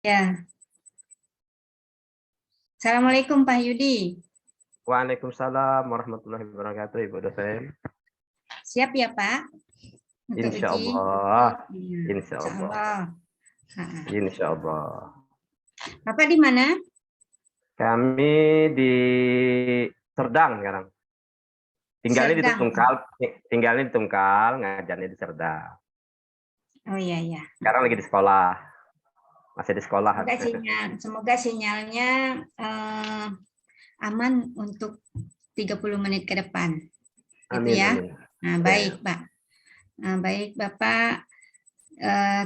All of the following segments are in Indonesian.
Ya. Assalamualaikum Pak Yudi. Waalaikumsalam warahmatullahi wabarakatuh, Ibu dosen. Siap ya Pak? Untuk Insya uji? Allah. Ya, Insya Allah. Insya Allah. Bapak di mana? Kami di Serdang sekarang. Tinggalnya di Tungkal, ngajarnya di Serdang. Oh iya ya. Sekarang lagi di sekolah. Masih di sekolah. Semoga sinyalnya aman untuk 30 menit ke depan. Gitu Amin, ya. amin. Nah, baik Pak. Nah, baik Bapak.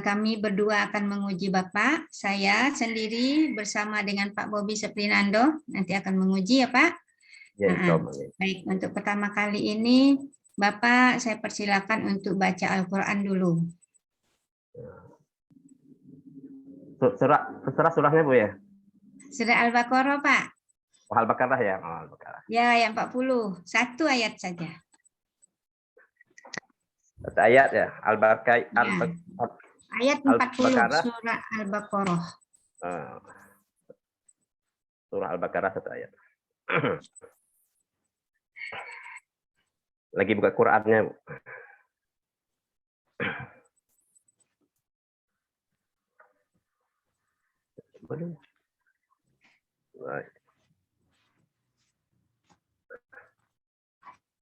Kami berdua akan menguji Bapak. Saya sendiri bersama dengan Pak Bobi Seprinando nanti akan menguji ya Pak. Ya, Nah, baik, untuk pertama kali ini Bapak saya persilakan untuk baca Al-Quran dulu. Surahnya Bu ya? Surah Al-Baqarah Pak. Al-Baqarah ya? Al-Baqarah. Ya, yang 40. Satu ayat saja. Satu ayat ya? Al-Baqarah. Ya. Ayat 40 Surah Al-Baqarah. Surah Al-Baqarah satu ayat. Lagi buka Qur'annya, Bu.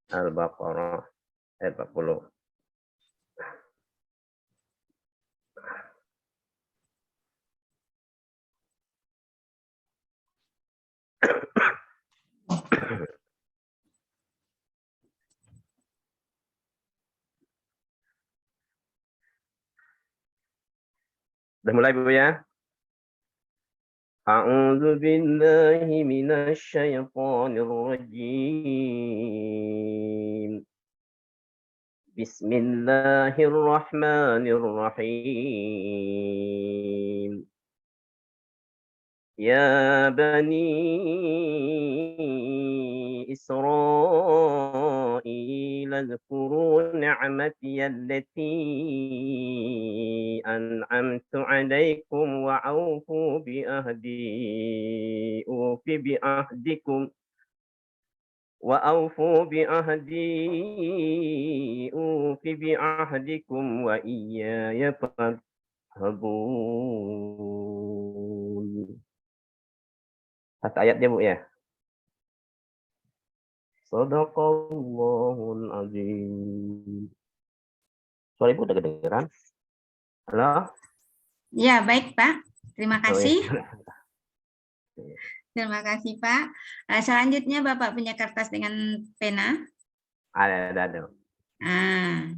Al-Baqarah ayat 40. Udah mulai Bu ya? A'udzu billahi minasy syaithanir rajim. Bismillahirrahmanirrahim. Ya bani Israil اذكروا نعمتي التي أنعمت عليكم وأوفوا بعهدي أوف بعهدكم وإياي فارهبون. Satu ayat dia Bu ya. Shadaqallahul azim. Suara Ibu udah kedengeran? Halo? Ya, baik Pak. Terima kasih. Oh, ya. Terima kasih Pak. Selanjutnya Bapak punya kertas dengan pena? Ada. Nah,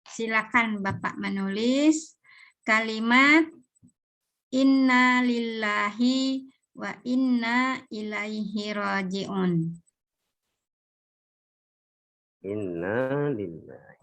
silakan Bapak menulis kalimat inna lillahi wa inna ilaihi raji'un. Inna lillahi.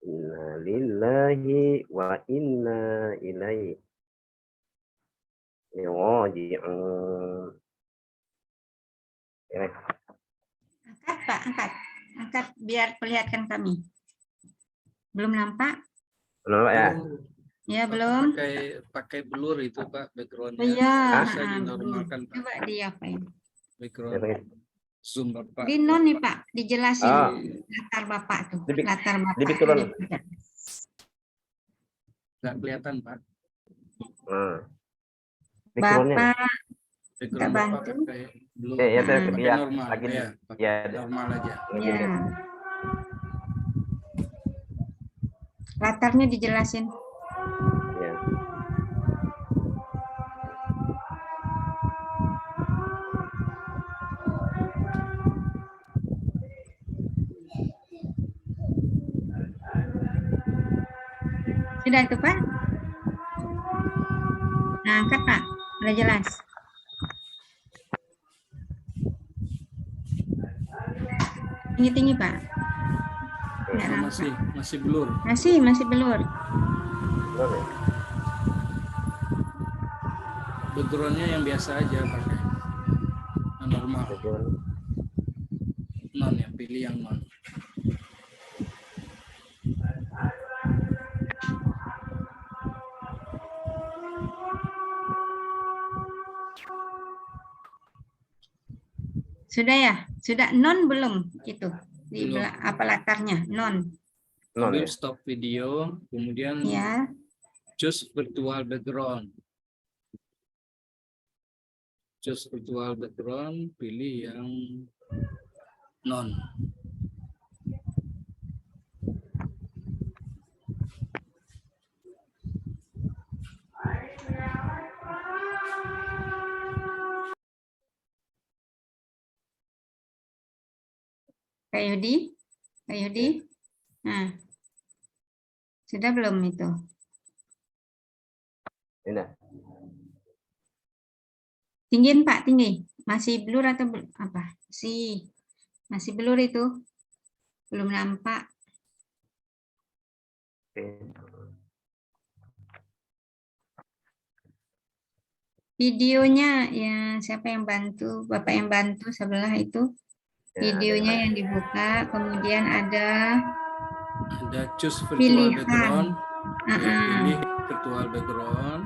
Inna lillahi wa inna ilaihi raji'un. Angkat Pak, angkat. Angkat biar perlihatkan kami. Belum nampak? Belum ya? Ya, belum. Pakai blur itu Pak backgroundnya. Iya. Bisa dinormalkan Pak. Coba diapain? Background Zoom Bapak. Di non nih Pak, dijelasin latar Bapak tuh. Latar Bapak. Nggak kelihatan Pak. Bapak kita bantu. Ya, pakai normal. Lagi ya, normal aja. Ya. Latarnya dijelasin. Ya. Sudah itu Pak? Nah, angkat Pak. Udah jelas. Tinggi-tinggi, Pak. Nggak Oh, nampak. masih blur. Masih blur. Belum ya? Backgroundnya yang biasa aja pakai. Yang normal. Background. Non ya, pilih yang non. Sudah ya? Sudah non belum? Itu. Di Belum. apa latarnya? Non. Non Ambil ya? stop video, kemudian Ya. choose virtual background. Choose virtual background, pilih yang non. Kak Yudi. Kak Yudi. Nah. Sudah belum itu? Ini. Tinggiin, Pak, tinggi. Masih blur atau apa? Masih blur itu. Belum nampak. Oke. Videonya ya siapa yang bantu? Bapak yang bantu sebelah itu. Ya, Videonya ada. yang dibuka, kemudian ada Choose virtual pilihan. background. Ya, Uh-uh. pilih virtual background.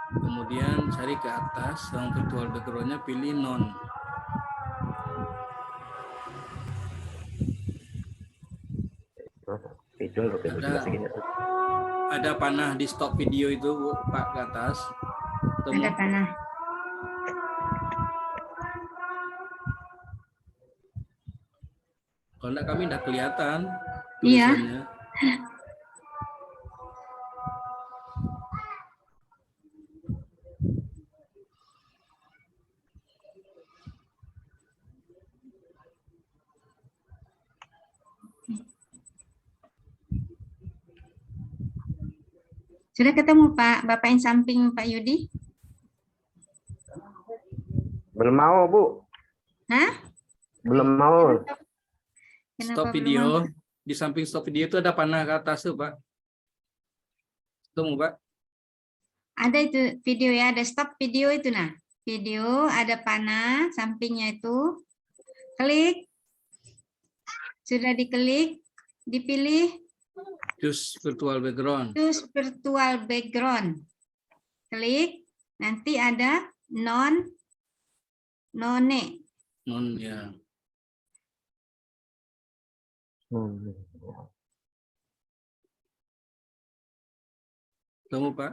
Kemudian cari ke atas, yang virtual backgroundnya pilih non. Video loh, kayak jelas segini. Ada panah di stop video itu, Bu, Pak, ke atas. Temu. Ada panah. Kalau enggak kami enggak kelihatan Iya. tulisannya. Sudah ketemu Pak, Bapak yang samping Pak Yudi? Belum mau, Bu. Hah? Belum mau. Kenapa Stop belum video. mau? Di samping stop video itu ada panah ke atas tuh, Pak. Temu, Pak. Ada itu video ya, ada stop video itu nah. Video, ada panah, sampingnya itu. Klik. Sudah diklik, dipilih. Choose virtual background. Choose virtual background. Klik, nanti ada none. Non ya. Temu, Pak.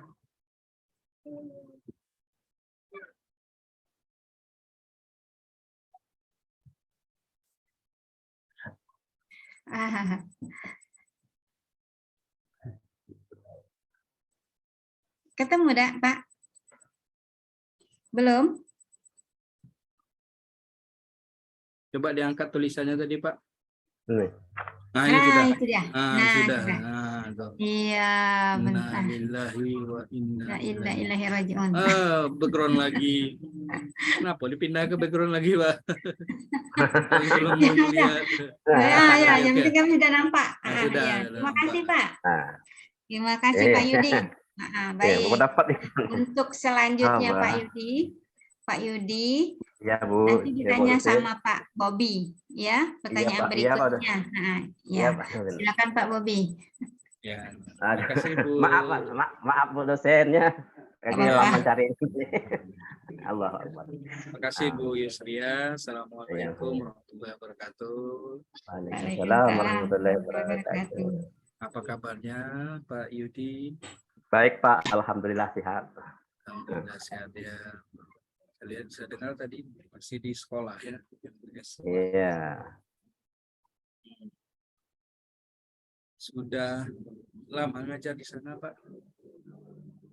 Ketemu dah, Pak? Belum? Coba diangkat tulisannya tadi, Pak. Ini. Nah, ini sudah. Itu dia. Nah, sudah. Sudah. Nah, tuh. Iya, bentar. Innalillahi wa inna Inna ilaihi. ilahi raji'un. Background lagi. Kenapa dipindah ke background lagi, Pak? Belum mau lihat. Ya, yang Oke. penting kami sudah nampak. Nah, sudah, Ya. sudah Terima kasih, nampak. Pak. Nah, Terima kasih, Pak Yudi. Baik. mau dapat nih. Untuk selanjutnya, Apa? Pak Yudi, Ya, Bu. nanti Ya, ditanya Bu. sama Pak Bobby, ya, pertanyaan Pak. Iya, Pak. berikutnya. Iya, Ya, Pak. silakan Pak Bobby. Ya. Terima kasih, Bu. Maaf, Pak. Maaf, Bu dosennya. Kaki Apa-apa. lama cari ini. Allah Akbar. Terima kasih, Bu Yusria. Assalamualaikum warahmatullahi wabarakatuh. Waalaikumsalam warahmatullahi wabarakatuh. Apa kabarnya, Pak Yudi? Baik, Pak. Alhamdulillah sehat. Alhamdulillah sehat ya. Saya dengar tadi masih di sekolah ya. Iya. Sudah lama ngajar di sana, Pak?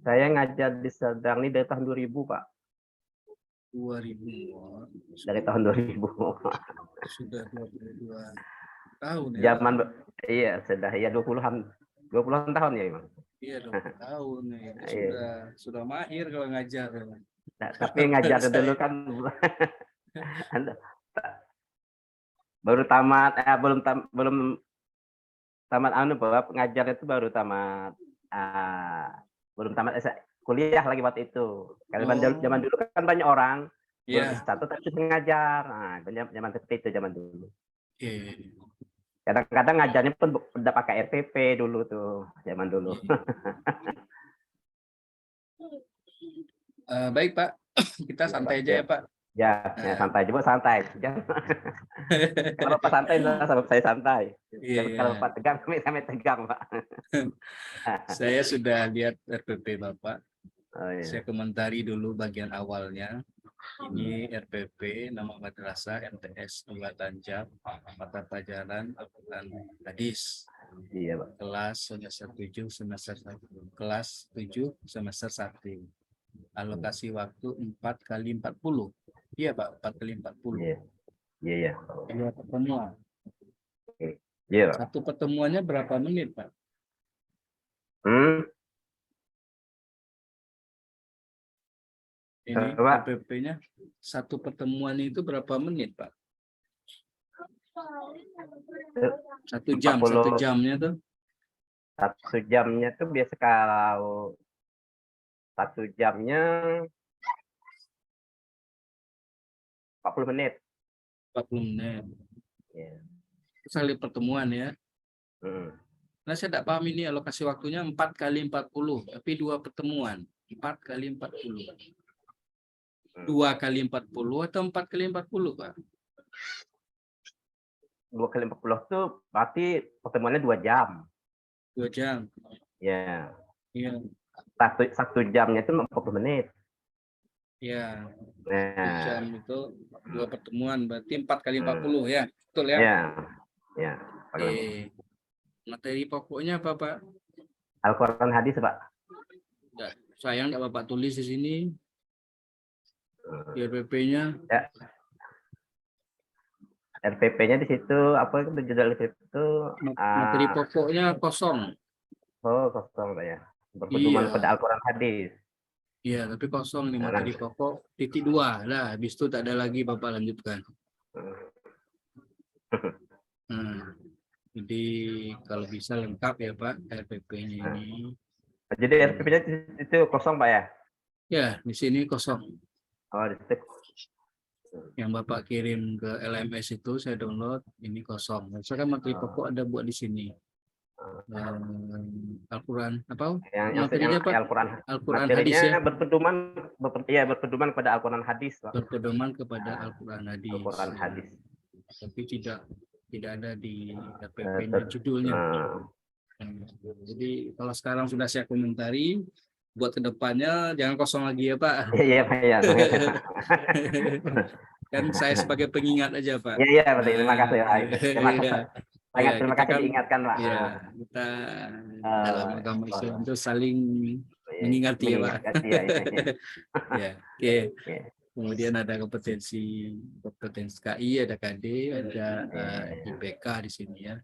Saya ngajar di Sedang ini dari tahun 2000, Pak. 2000. Dari tahun 2000. Sudah 22 tahun ya. Zaman iya, sudah ya 20-an tahun ya, Imam. Iya, 20 tahun ya. Sudah mahir kalau ngajar. Nah, tapi ngajar dulu kan Baru tamat, belum tamat Bapak ngajar itu baru tamat, belum tamat kuliah lagi waktu itu. Karena zaman dulu kan banyak orang Iya. satu tapi ngajar. Nah, zaman seperti itu zaman dulu. Iya. Kadang-kadang ngajarnya pun udah pakai RPP dulu tuh, zaman dulu. Baik Pak, kita santai aja ya Pak. Ya, santai aja, santai. Kalau Bapak santai, sama saya santai. Iya. Kalau Bapak tegang, kami tegang, Pak. Saya sudah lihat RPP Bapak. Oh, iya. Saya komentari dulu bagian awalnya. Ini RPP, nama madrasah, MTS Nurul Tanjab, mata pelajaran Al-Quran Hadis. Iya, Pak. Kelas semester 7 semester 1. Kelas 7 semester 1. Alokasi waktu 4 kali 40. Iya Pak, 4 kali 40. Iya. Iya. Dua pertemuan. Iya, Pak. Satu pertemuannya berapa menit Pak? Ini RPP-nya satu pertemuan itu berapa menit Pak? 1 jam, 1 jamnya tuh? 1 jamnya tuh biasa kalau 1 jamnya 40 menit. 40 menit. Ya. Sekali pertemuan ya. Nah saya tidak paham ini alokasi waktunya 4 kali 40, tapi 2 pertemuan. 4 kali 40. 2 kali 40 atau 4 kali 40 Pak? 2 kali 40 tuh berarti pertemuannya 2 jam. 2 jam. Ya. Iya. 1 jamnya itu 40 menit. Ya. Nah. 1 jam itu 2 pertemuan, berarti 4 kali 40 ya. Betul ya? Ya. Ya. Materi pokoknya apa Pak? Al-Quran Hadis, Pak. Nggak, sayang nggak Bapak tulis di sini. Di RPP-nya. Ya. RPP-nya di situ apa itu judul itu? Materi pokoknya kosong. Oh, kosong Pak ya. Berpedoman pada Al-Quran Hadis. Iya, tapi kosong nih materi pokok titik 2 lah. Habis itu tak ada lagi Bapak lanjutkan. Jadi kalau bisa lengkap ya Pak RPP-nya ini. Jadi RPP-nya itu kosong Pak ya? Ya, di sini kosong. Oh, di situ. Yang Bapak kirim ke LMS itu saya download, ini kosong. Saya kan materi pokok ada buat di sini. Al-Quran apa? Materinya Pak? Al-Quran Hadis ya. Berpedoman pada Al-Quran Hadis Pak. Berpedoman kepada Al-Quran Hadis. Al-Quran Hadis. Tapi tidak ada di RPP-nya judulnya. Jadi kalau sekarang sudah saya komentari, buat kedepannya jangan kosong lagi ya Pak. Iya Pak ya. Kan saya sebagai pengingat aja Pak. Iya Pak. Terima kasih Pak. Terima kasih diingatkan Pak. Ya, kita dalam agama Islam itu saling mengingati ya Pak. Ya, oke. Kemudian ada kompetensi KI, ada KD, ada IPK di sini ya.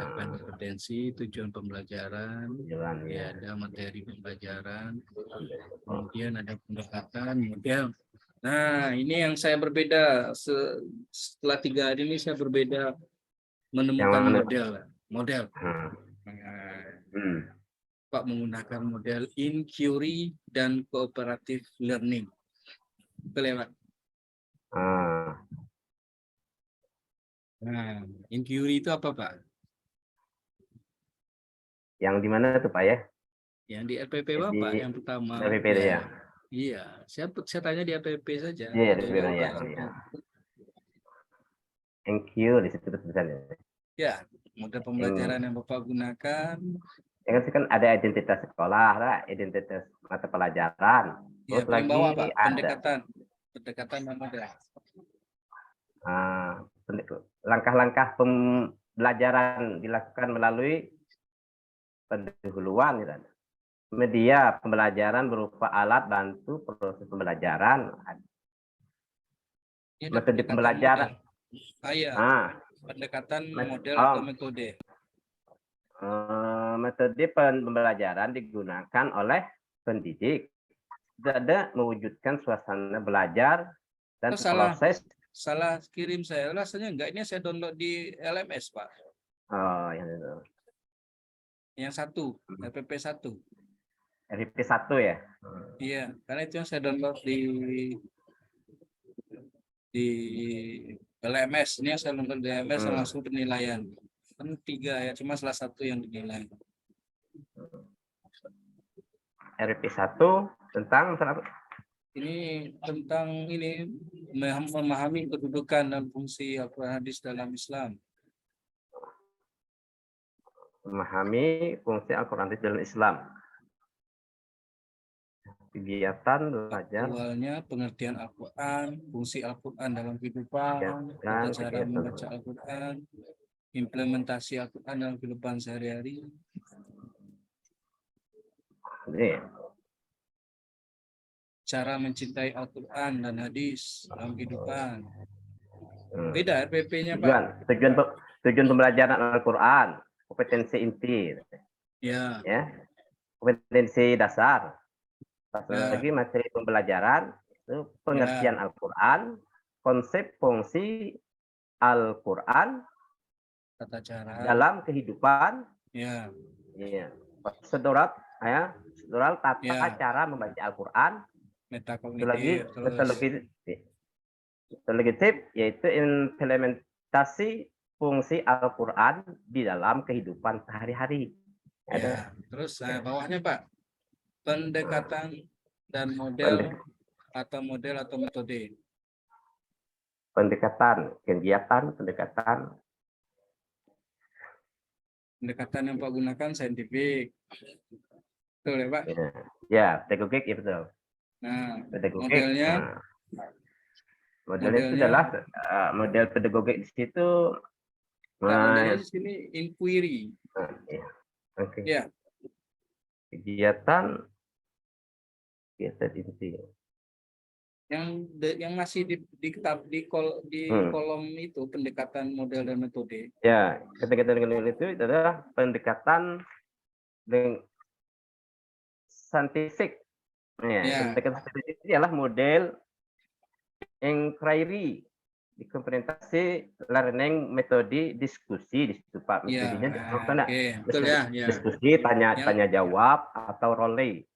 Capaian kompetensi, tujuan pembelajaran, ya ada materi pembelajaran, kemudian ada pendekatan, model. Nah, ini yang saya berbeda setelah 3 hari ini saya berbeda menemukan model. Pak menggunakan model inquiry dan cooperative learning. Betul ya Pak? Nah, inquiry itu apa Pak? Yang di mana tuh Pak ya? Yang di RPP Bapak yang pertama. RPP ya. Iya, saya tanya di RPP saja. Iya, RPP ya. Thank you di situ tulisannya. Ya, model pembelajaran yang Bapak gunakan. Yang kan ada identitas sekolah, identitas mata pelajaran. Ya, paling bawah Pak, pendekatan dan model. Langkah-langkah pembelajaran dilakukan melalui pendahuluan, media pembelajaran berupa alat bantu proses pembelajaran, metode pembelajaran, pendekatan model atau metode. Metode pembelajaran digunakan oleh pendidik ada mewujudkan suasana belajar dan proses salah kirim saya. Rasanya enggak, ini saya download di LMS, Pak. Oh, yang itu. Yang satu, RPP 1. RPP 1 ya? Iya, karena itu yang saya download di LMS. Ini yang saya download di LMS langsung penilaian. Kan 3 ya, cuma salah satu yang dinilai. RPP 1 tentang Ini tentang ini memahami kedudukan dan fungsi Al-Quran hadis dalam Islam. memahami fungsi Al-Quran dalam Islam. Kegiatan belajar. Awalnya pengertian Al-Quran, fungsi Al-Quran dalam kehidupan, tata cara membaca Al-Quran, implementasi Al-Quran dalam kehidupan sehari-hari. Cara mencintai Al-Quran dan hadis dalam kehidupan. Beda RPP-nya, Pak. Tujuan pembelajaran Al-Quran, kompetensi inti. Ya. Kompetensi dasar. Lagi materi pembelajaran itu pengertian Al-Quran, konsep fungsi Al-Quran, tata cara dalam kehidupan. Ya. Prosedural tata cara membaca Al-Quran. Metodologi yaitu implementasi fungsi Al-Quran di dalam kehidupan sehari-hari. Ya. Terus bawahnya, Pak, pendekatan dan model atau metode. Pendekatan yang Pak gunakan saintifik. Betul ya, Pak? Ya, pedagogik ya, betul. Nah, modelnya itu adalah model pedagogik di situ. Modelnya di sini inquiry. Ya. Kegiatan inti. Yang masih di kolom itu pendekatan model dan metode. Ya, pendekatan dengan itu adalah pendekatan dengan saintifik. Pendekatan saintifik adalah model inquiry, implementasi learning metode diskusi di situ, Pak. Metodenya diskusi, tanya jawab atau role.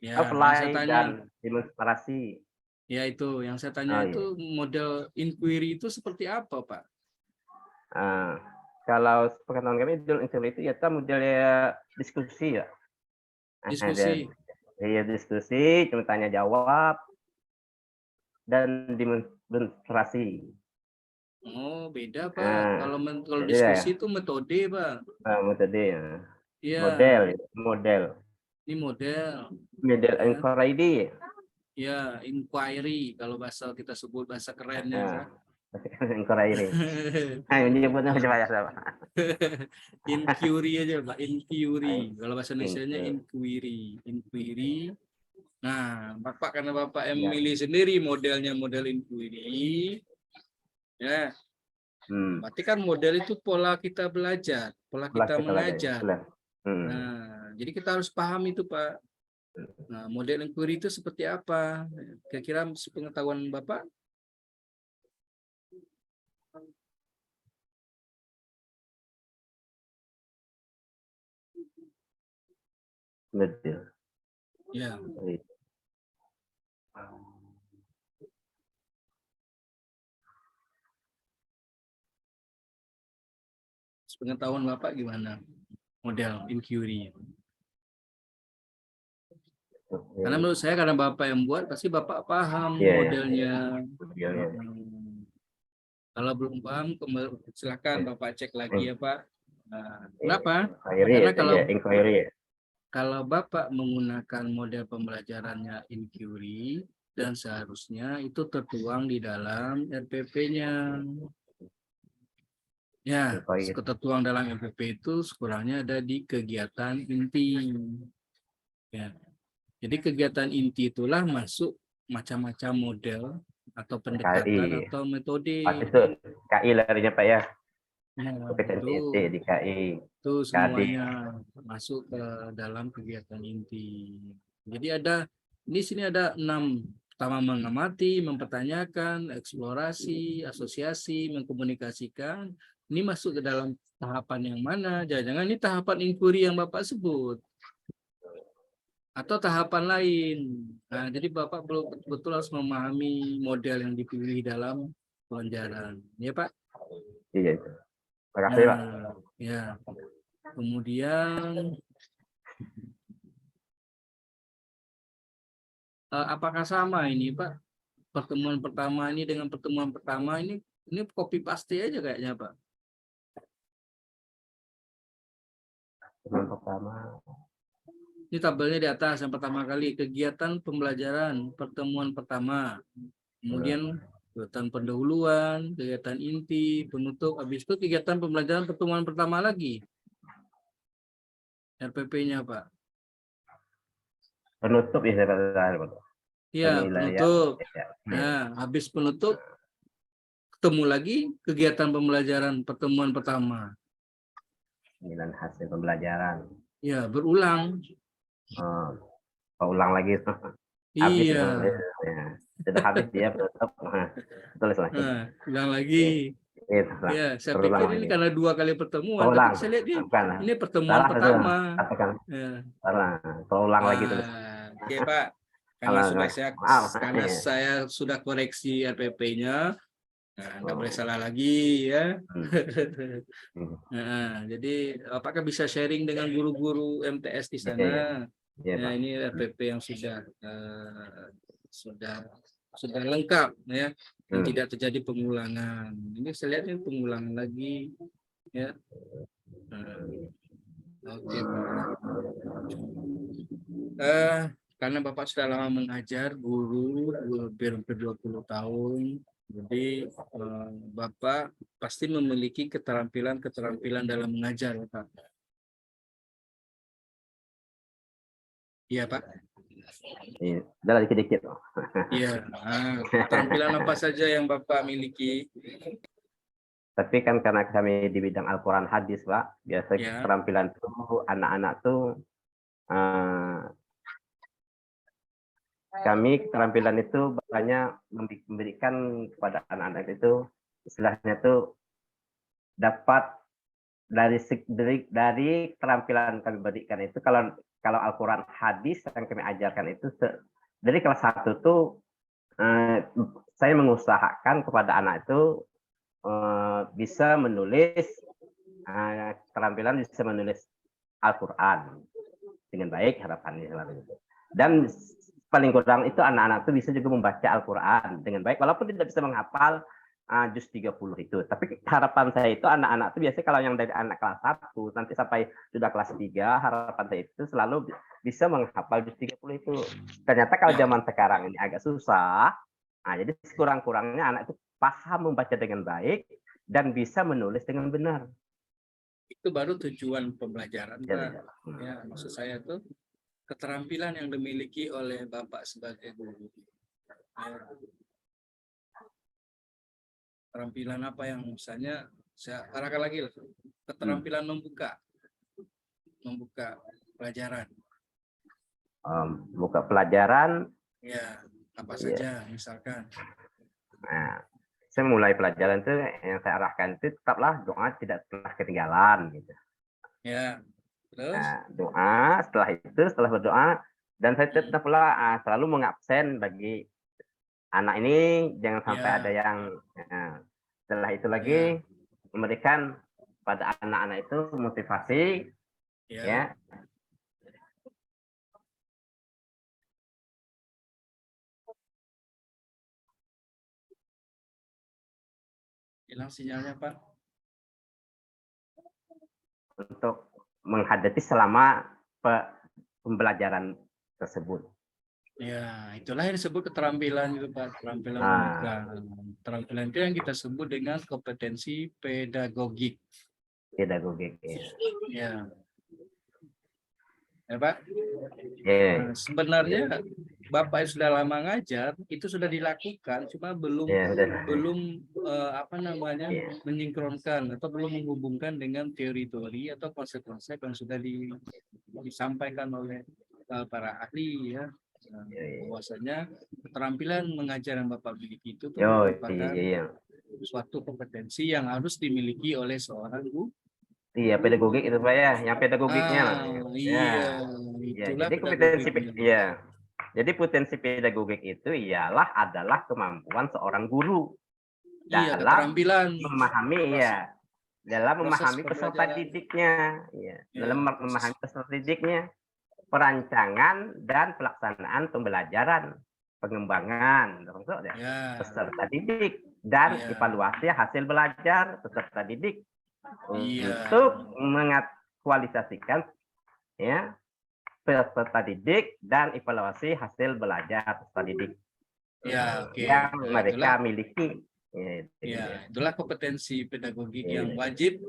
Apply dan demonstrasi. Ya, itu yang saya tanya itu model inquiry itu seperti apa, Pak? Kalau pengetahuan kami model itu ya modelnya diskusi ya. Diskusi. Iya, diskusi, cuma tanya jawab dan demonstrasi. Oh, beda, Pak. Kalau diskusi itu metode, Pak. Metode ya. Model. Ini model inquiry. Ya, inquiry kalau bahasa kita sebut bahasa kerennya. Inquiry. Ini nyebutnya macam apa? Inquiry aja, Pak. Inquiry. Kalau bahasa Indonesianya inquiry. Nah, Bapak karena Bapak yang memilih sendiri modelnya model inquiry. Ya. Berarti kan model itu pola kita belajar, pola kita mengajar. Nah, jadi kita harus paham itu, Pak. Nah, model inquiry itu seperti apa? Kira-kira sepengetahuan Bapak? Betul. Ya. Sepengetahuan Bapak gimana model inquiry? Karena menurut saya karena Bapak yang buat pasti Bapak paham modelnya. Kalau belum paham silakan Bapak cek lagi ya, Pak. Nah, kenapa? Karena kalau Bapak menggunakan model pembelajarannya inquiry dan seharusnya itu tertuang di dalam RPP-nya. Ya, tertuang dalam RPP itu sekurangnya ada di kegiatan inti. Ya. Jadi kegiatan inti itulah masuk macam-macam model atau pendekatan atau metode. Itu KI larinya, Pak ya. Kompetensi inti di KI. Itu semuanya masuk ke dalam kegiatan inti. Jadi di sini ada 6 pertama mengamati, mempertanyakan, eksplorasi, asosiasi, mengkomunikasikan. Ini masuk ke dalam tahapan yang mana? Jangan-jangan ini tahapan inquiry yang Bapak sebut. Atau tahapan lain. Nah, jadi Bapak betul-betul harus memahami model yang dipilih dalam pelajaran. Ya, Pak? Iya. Terima kasih, Pak. Ya. Kemudian apakah sama ini, Pak? Pertemuan pertama ini dengan pertemuan pertama ini copy paste aja kayaknya, Pak. Pertemuan pertama. Ini tabelnya di atas, yang pertama kali kegiatan pembelajaran pertemuan pertama, kemudian kegiatan pendahuluan, kegiatan inti, penutup, habis itu kegiatan pembelajaran pertemuan pertama lagi. RPP-nya, Pak. Penutup ya, Pak. Iya, penutup. Ya. Nah, habis penutup ketemu lagi kegiatan pembelajaran pertemuan pertama. Penilaian hasil pembelajaran. Ya, berulang. Ulang lagi. Habis, Iya. Ya. Sudah habis dia penutup. Tulis lagi. Ulang lagi. Ya, saya pikir ini karena 2 kali pertemuan, tapi saya lihat ini pertemuan pertama. Salah. Ulang lagi tulis. Oke, Pak. Karena saya sudah koreksi RPP-nya, nggak boleh salah lagi ya. Nah, jadi apakah bisa sharing dengan guru-guru MTS di sana? Ya, ini RPP yang sudah lengkap ya, dan tidak terjadi pengulangan. Ini saya lihat ini pengulangan lagi ya. Oke, Pak. Karena Bapak sudah lama mengajar, guru hampir 20 tahun, jadi Bapak pasti memiliki keterampilan dalam mengajar, Pak. Iya, Pak. Udah dikit-dikit. Iya. Keterampilan apa saja yang Bapak miliki? Tapi kan karena kami di bidang Al-Quran hadis, Pak, biasa keterampilan itu anak-anak tuh kami keterampilan itu banyak memberikan kepada anak-anak itu istilahnya tuh dapat dari keterampilan kami berikan itu kalau Al-Quran hadis yang kami ajarkan itu dari kelas 1 tuh saya mengusahakan kepada anak itu bisa menulis keterampilan bisa menulis Al-Quran dengan baik harapannya dan paling kurang itu anak-anak itu bisa juga membaca Al-Quran dengan baik walaupun tidak bisa menghafal juz 30 itu. Tapi harapan saya itu anak-anak itu biasanya kalau yang dari anak kelas 1 nanti sampai sudah kelas 3 harapan saya itu selalu bisa menghafal juz 30 itu. Ternyata kalau zaman sekarang ini agak susah. Jadi sekurang-kurangnya anak itu paham membaca dengan baik dan bisa menulis dengan benar. Itu baru tujuan pembelajaran, Pak. Ya, maksud saya itu keterampilan yang dimiliki oleh Bapak sebagai guru. Keterampilan apa yang misalnya saya arahkan lagi lah. Keterampilan membuka pelajaran. Buka pelajaran. Ya, apa saja misalkan. Nah, saya mulai pelajaran itu yang saya arahkan itu tetaplah doa tidak pernah ketinggalan gitu. Ya. Terus? Doa setelah berdoa dan saya tetap pula selalu mengabsen bagi anak ini jangan sampai ada yang setelah itu lagi memberikan pada anak-anak itu motivasi ya. Hilang sinyalnya, Pak. Untuk menghadapi selama pembelajaran tersebut. Ya, itulah yang disebut keterampilan itu, Pak. Keterampilan membuka. Keterampilan itu yang kita sebut dengan kompetensi pedagogik. Pedagogik. Ya. Ya, Pak. Nah, sebenarnya Bapak yang sudah lama ngajar itu sudah dilakukan, cuma belum menyinkronkan atau belum menghubungkan dengan teori-teori atau konsep-konsep yang sudah disampaikan oleh para ahli ya. Bahwasanya keterampilan mengajar yang Bapak miliki itu tuh Oh, merupakan iya. suatu kompetensi yang harus dimiliki oleh seorang guru. Iya, pedagogik itu Pak ya, yang pedagogiknya namanya. Ya. Iya, Ya, itulah jadi kompetensi pedagogiknya. iya. Jadi potensi pedagogik itu adalah kemampuan seorang guru Iya, dalam keterampilan memahami ya, dalam proses memahami peserta pembelajaran. didiknya, ya, dalam Ya, memahami proses. peserta didiknya, perancangan dan pelaksanaan pembelajaran, pengembangan termasuk ya, Ya, peserta didik dan ya, evaluasi hasil belajar peserta didik iya, untuk mengaktualisasikan ya peserta didik dan evaluasi hasil belajar peserta didik ya, oke. yang Ya, itulah, mereka miliki. Ya, ya, itulah kompetensi pedagogik ya, yang wajib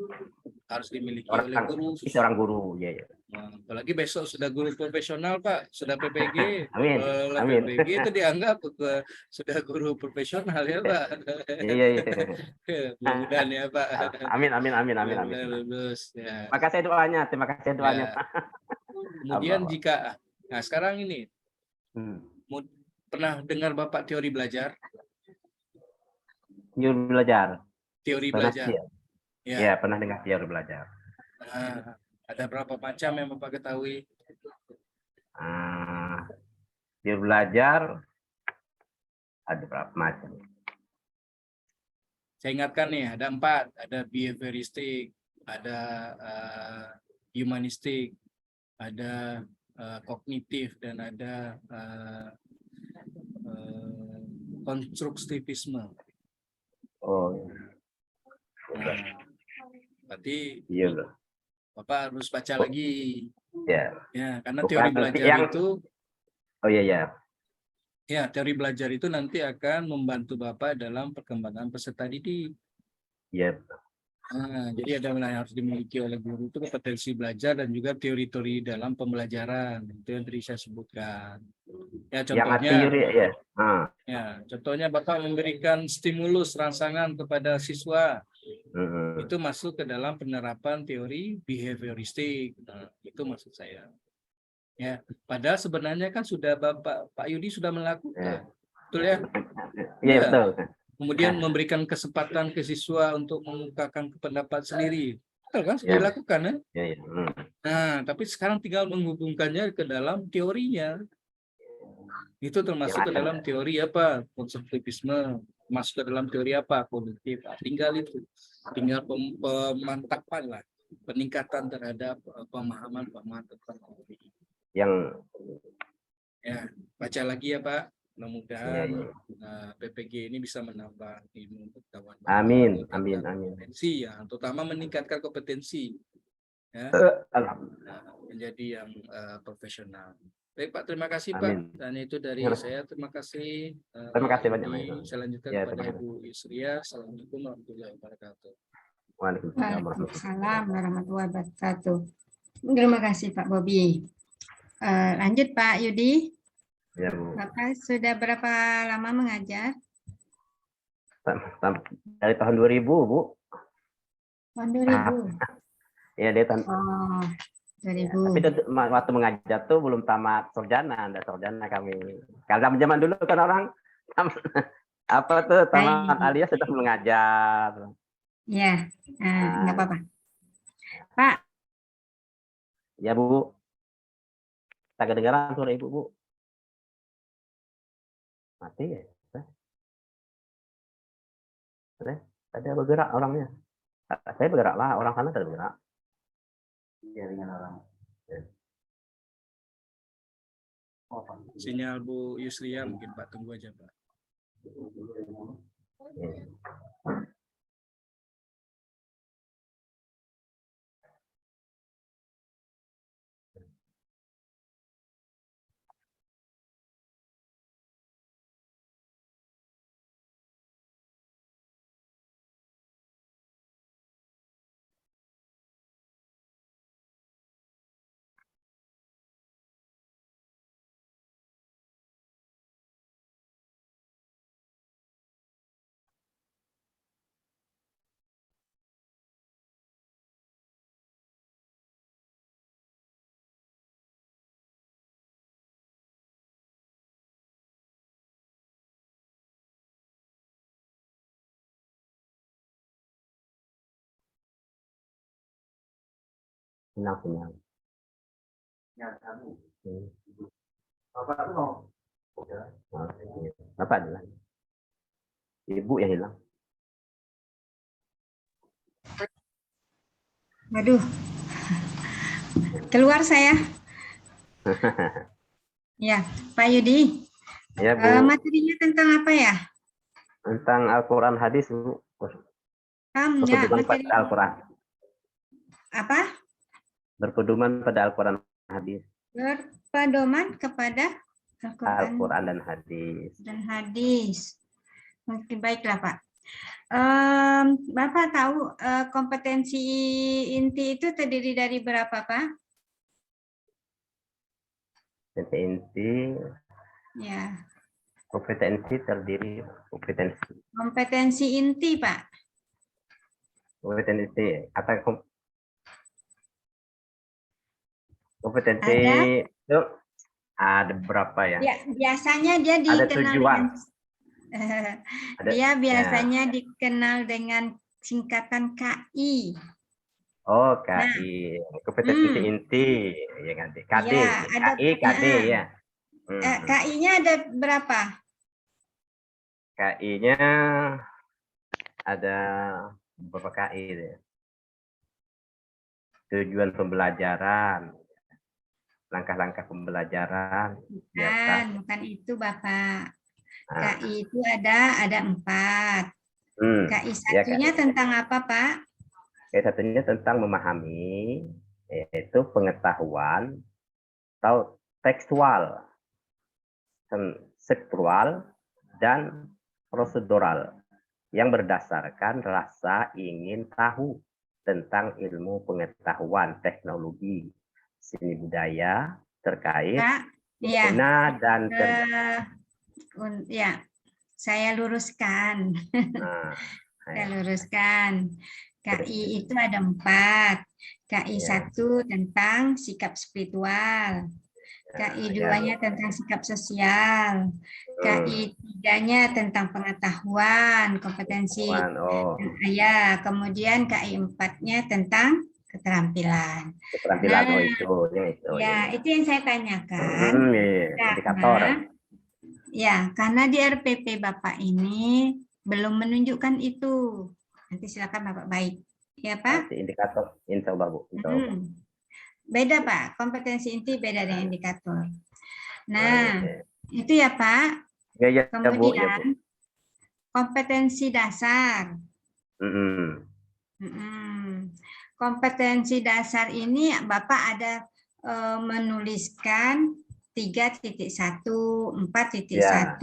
harus dimiliki oleh orang guru. seorang guru. Ya, ya. Nah, apalagi besok sudah guru profesional, Pak, sudah PPG. Amin, Kalau amin. PPG itu dianggap sudah guru profesional ya, Pak. Iya, iya. Mudah-mudahan ya, Pak. Amin, amin, amin, amin, amin. Mudah-mudahan lulus. Ya. Terima kasih doanya. Ya. Kemudian Allah. nah sekarang ini pernah dengar Bapak teori belajar? Teori belajar. Teori Pernah, belajar. ya. Ya. Ya, pernah dengar teori belajar. Nah, ada berapa macam yang Bapak ketahui? Teori belajar ada berapa macam? Saya ingatkan nih, ada 4. Ada behavioristik, ada humanistik, ada kognitif, dan ada konstruktivisme. Oh, nah, berarti iya, Bapak harus baca lagi. Ya. Ya, karena Bukan teori belajar itu. Oh iya, ya. Ya, teori belajar itu nanti akan membantu Bapak dalam perkembangan peserta didik. Iya. Nah, jadi ada yang harus dimiliki oleh guru itu kompetensi belajar dan juga teori-teori dalam pembelajaran. Itu yang tadi saya sebutkan. Ya, contohnya, ya. Ya, contohnya Bapak memberikan stimulus rangsangan kepada siswa. Itu masuk ke dalam penerapan teori behavioristik. Nah, itu maksud saya. Ya, padahal sebenarnya kan sudah Pak Yudi sudah melakukan. Betul ya? Iya, betul. Kemudian memberikan kesempatan ke siswa untuk mengungkapkan pendapat sendiri. Betul kan? Sudah Ya. dilakukan ya? Ya, ya. Nah, tapi sekarang tinggal menghubungkannya ke dalam teorinya. Itu termasuk ke dalam teori apa? Konstruktivisme. Masuk ke dalam teori apa? Kognitif. Tinggal itu. Tinggal pemantapan lah. Peningkatan terhadap pemahaman tentang teori. Yang Ya, baca lagi ya Pak. Mudah-mudahan ya. PPG ini bisa menambah ilmu pengetahuan. Amin, amin, amin. Kompetensi ya, terutama meningkatkan kompetensi ya, menjadi yang profesional. Baik Pak, terima kasih Pak. Dan itu dari saya. Terima kasih. Terima kasih banyak. Selanjutnya Ya, kepada Ibu Yusria. Assalamualaikum warahmatullahi wabarakatuh. Waalaikumsalam warahmatullahi wabarakatuh. Terima kasih Pak Bobi. Lanjut Pak Yudi. Ya, Bu. Bapak sudah berapa lama mengajar? Dari tahun 2000, Bu. Tahun 2000. Ya, dia tahun. Oh, 2000. Ya, tapi waktu mengajar tuh belum tamat sarjana, ada sarjana kami. Kalau zaman dulu kan orang apa tuh tamat alias sudah mengajar. Ya, nggak apa-apa. Pak. Ya, Bu. Tak kedengaran suara Ibu, Bu. Mati ya? Ada bergerak orangnya. Saya bergerak lah, orang sana tidak bergerak. Jaringan orang. Sinyal Bu Yusria mungkin Pak, tunggu aja Pak. Senang. Bapak adalah ibu yang hilang. Waduh, keluar saya. Ya, Pak Yudi. Ya, Bu. Materinya tentang apa ya? Tentang Al-Quran hadis, Bu. Enggak, Berpedoman materi pada Al-Quran. apa? Berpedoman pada Al-Quran hadis. Berpedoman kepada Al-Quran dan hadis. Oke, baiklah Pak. Bapak tahu kompetensi inti itu terdiri dari berapa, Pak? Kompetensi. Ya. Kompetensi terdiri Kompetensi inti, Pak. Kompetensi atau kompetensi itu ada berapa ya? Ya, biasanya dia Ada dikenal tujuan. Dia biasanya dikenal dengan singkatan KI. Oh, KI. Kompetensi inti ya kan? KD. Ya, ada, KI, KD ya. KI-nya ada berapa? KI-nya ada beberapa KI ya. Tujuan pembelajaran, langkah-langkah pembelajaran. Bukan itu Bapak. KI itu ada 4. KI satunya tentang apa, Pak? KI satunya tentang memahami, yaitu pengetahuan atau tekstual, konseptual, dan prosedural yang berdasarkan rasa ingin tahu tentang ilmu pengetahuan teknologi seni budaya terkait guna dan kerja. Ya, saya luruskan. Saya luruskan. KI itu ada 4. KI 1 tentang sikap spiritual. KI 2-nya tentang sikap sosial. KI 3-nya tentang pengetahuan, kompetensi. Ya, kemudian KI 4-nya tentang keterampilan. Keterampilan itu yang saya tanyakan. Karena di RPP Bapak ini belum menunjukkan itu. Nanti silakan Bapak baik. Ya, Pak? Indikator, insya Allah, Bu. Beda, Pak. Kompetensi inti beda dengan indikator. Nah, itu ya, Pak. Kemudian, kompetensi dasar. Kompetensi dasar ini Bapak ada menuliskan 3.1, 4.1.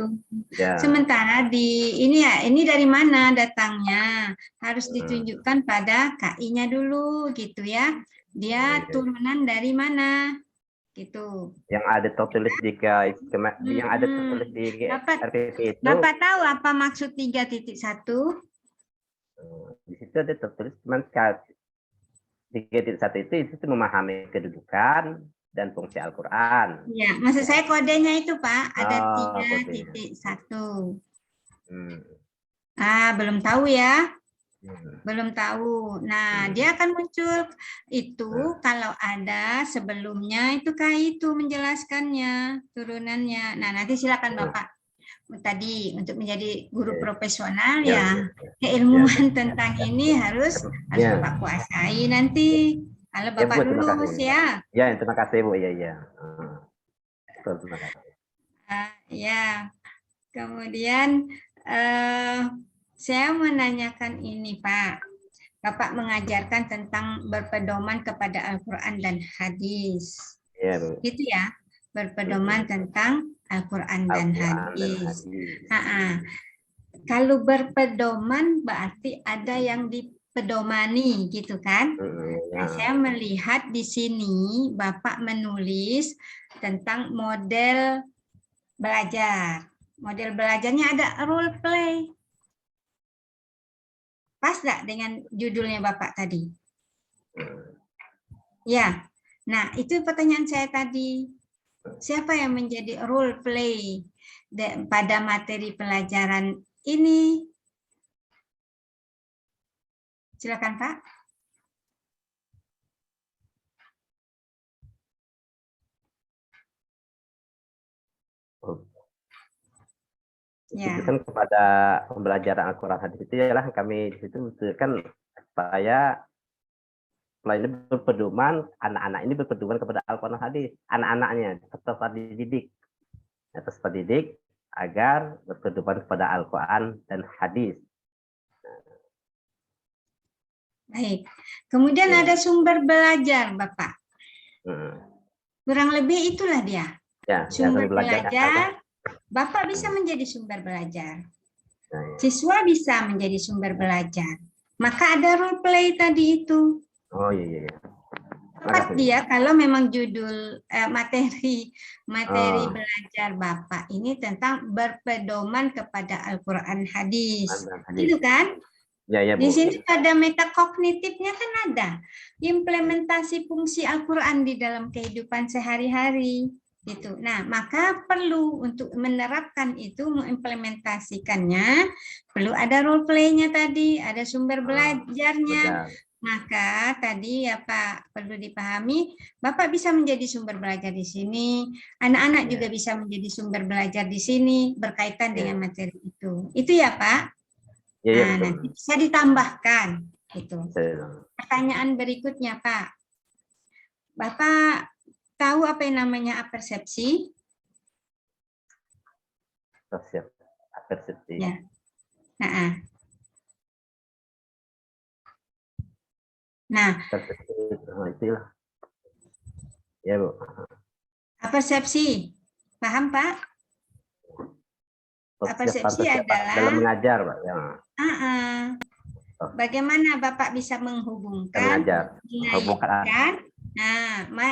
Sementara ini dari mana datangnya? Harus ditunjukkan pada KI-nya dulu gitu ya. Dia turunan dari mana? Gitu. Yang ada tertulis di RPP itu. Bapak tahu apa maksud 3.1? Di situ ada tertulis cuma 3.1 itu memahami kedudukan dan fungsi Al-Quran. Ya, maksud saya kodenya itu Pak, ada 3.1. Belum tahu ya. Belum tahu. Nah, dia akan muncul itu kalau ada sebelumnya itu KI itu menjelaskannya, turunannya. Nah, nanti silakan Bapak. Tadi untuk menjadi guru profesional keilmuan tentang ini harus Bapak kuasai nanti. Kalau Bapak lulus ya. Ya, terima kasih Bu. Ya. Terima kasih. Kemudian saya menanyakan ini Pak. Bapak mengajarkan tentang berpedoman kepada Al-Quran dan hadis. Ya, Bu. Gitu ya. Berpedoman tentang Al-Quran dan hadis. Kalau berpedoman berarti ada yang dipedomani gitu kan? Nah, saya melihat di sini Bapak menulis tentang model belajar. Model belajarnya ada role play. Pas nggak dengan judulnya Bapak tadi? Ya. Nah, itu pertanyaan saya tadi. Siapa yang menjadi role play pada materi pelajaran ini? Silakan Pak. Ya. Itu kan kepada pembelajaran Al-Quran hadis itu ialah kami di situ kan supaya setelah ini berpedoman, anak-anak ini berpedoman kepada Al-Quran hadis, anak-anaknya peserta dididik, peserta didik agar berpedoman kepada Al-Quran dan hadis. Baik. Kemudian ada sumber belajar, Bapak. Kurang lebih itulah dia. Ya, Sumber belajar, Bapak bisa menjadi sumber belajar. Siswa bisa menjadi sumber belajar. Maka ada role play tadi itu. Oh iya. Tepat dia kalau memang judul materi belajar Bapak ini tentang berpedoman kepada Al-Quran hadis. Itu kan? Ya, Bu. Di sini pada metakognitifnya kan ada implementasi fungsi Al-Quran di dalam kehidupan sehari-hari. Gitu. Nah, maka perlu untuk menerapkan itu, mengimplementasikannya, perlu ada role play-nya tadi, ada sumber belajarnya. Maka tadi ya Pak, perlu dipahami, Bapak bisa menjadi sumber belajar di sini, anak-anak juga bisa menjadi sumber belajar di sini, berkaitan dengan materi itu. Itu ya Pak? Nah, nanti bisa ditambahkan. Gitu. Pertanyaan berikutnya Pak. Bapak tahu apa yang namanya apersepsi? Apersepsi. Ya. Nah, itulah. Ya, Bu. apersepsi. Paham, Pak? Apersepsi adalah dalam mengajar, Pak. Ya. Bagaimana Bapak bisa menghubungkan, mengaitkan,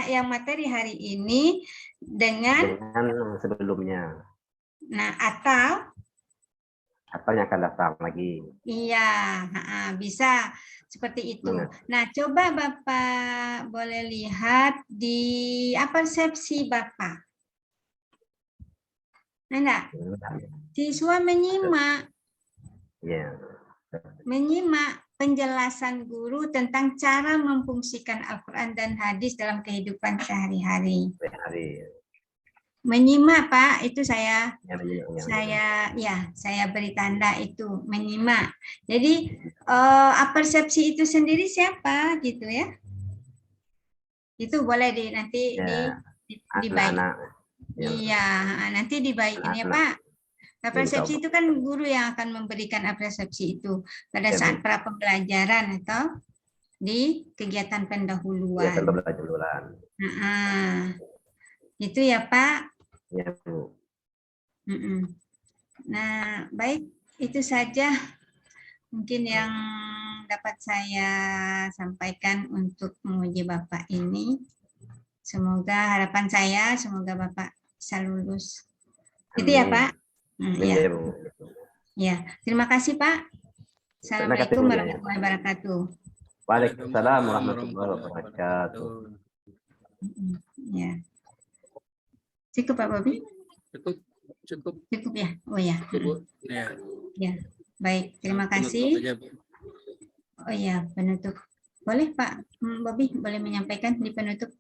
yang materi hari ini dengan sebelumnya. Nah, atau yang akan datang lagi. Iya, bisa seperti itu. Nah, coba Bapak boleh lihat di apersepsi Bapak. Nah, siswa menyimak. Ya. Menyimak penjelasan guru tentang cara memfungsikan Al-Quran dan hadis dalam kehidupan sehari-hari. Menyimak, Pak, itu saya beri tanda itu, menyimak. Jadi apersepsi itu sendiri siapa gitu ya? Itu boleh nanti dibaik. Iya, nanti dibaik ini ya, Pak. Apersepsi itu kan guru yang akan memberikan apersepsi itu pada saat pra pembelajaran atau di kegiatan pendahuluan. Itu ya Pak. Ya, Bu. Nah, baik, itu saja mungkin yang dapat saya sampaikan untuk menguji Bapak ini. Semoga harapan saya, semoga Bapak bisa lulus. Itu ya Pak. Ya, terima kasih Pak. Assalamualaikum warahmatullahi wabarakatuh. Waalaikumsalam warahmatullahi wabarakatuh. Ya. Cukup Pak Bobi? Cukup ya. Oh ya. Ya. Baik, terima kasih. Oh ya, penutup. Boleh Pak Bobi boleh menyampaikan di penutup.